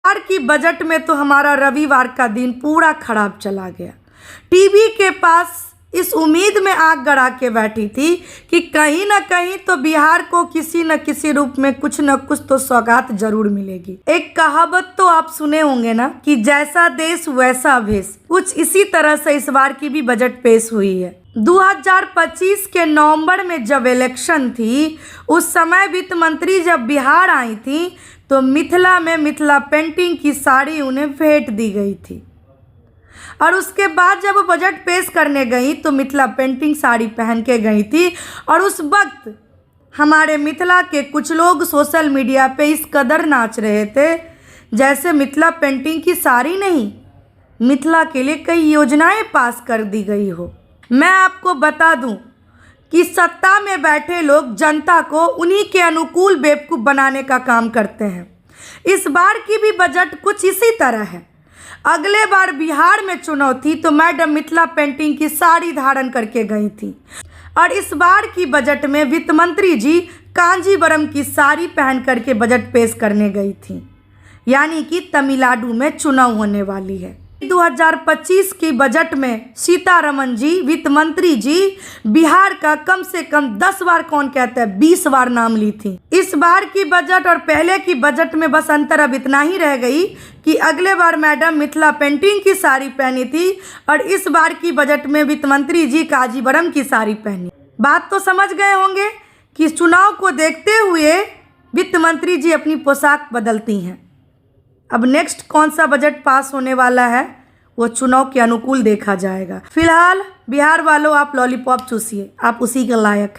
बिहार की बजट में तो हमारा रविवार का दिन पूरा खराब चला गया। टीवी के पास इस उम्मीद में आग गड़ा के बैठी थी कि कहीं ना कहीं तो बिहार को किसी न किसी रूप में कुछ न कुछ तो सौगात जरूर मिलेगी। एक कहावत तो आप सुने होंगे ना कि जैसा देश वैसा भेष। कुछ इसी तरह से इस बार की भी बजट पेश हुई है। 2025 के नवंबर में जब इलेक्शन थी, उस समय वित्त मंत्री जब बिहार आई थी तो मिथिला में मिथिला पेंटिंग की साड़ी उन्हें भेंट दी गई थी और उसके बाद जब वो बजट पेश करने गई तो मिथिला पेंटिंग साड़ी पहन के गई थी। और उस वक्त हमारे मिथिला के कुछ लोग सोशल मीडिया पे इस कदर नाच रहे थे जैसे मिथिला पेंटिंग की साड़ी नहीं, मिथिला के लिए कई योजनाएं पास कर दी गई हो। मैं आपको बता दूं कि सत्ता में बैठे लोग जनता को उन्हीं के अनुकूल बेवकूफ़ बनाने का काम करते हैं। इस बार की भी बजट कुछ इसी तरह है। अगले बार बिहार में चुनाव थी तो मैडम मिथिला पेंटिंग की साड़ी धारण करके गई थी और इस बार की बजट में वित्त मंत्री जी कांजीवरम की साड़ी पहन करके बजट पेश करने गई थी, यानी कि तमिलनाडु में चुनाव होने वाली है। 2025 की बजट में सीतारमन जी वित्त मंत्री जी बिहार का कम से कम 10 बार, कौन कहता है 20 बार नाम ली थी। इस बार की बजट और पहले की बजट में बस अंतर अब इतना ही रह गई कि अगले बार मैडम मिथिला पेंटिंग की साड़ी पहनी थी और इस बार की बजट में वित्त मंत्री जी कांजीवरम की साड़ी पहनी। बात तो समझ गए होंगे कि चुनाव को देखते हुए वित्त मंत्री जी अपनी पोशाक बदलती हैं। अब नेक्स्ट कौन सा बजट पास होने वाला है वो चुनाव के अनुकूल देखा जाएगा। फिलहाल बिहार वालों, आप लॉलीपॉप चूसिए, आप उसी के लायक हैं।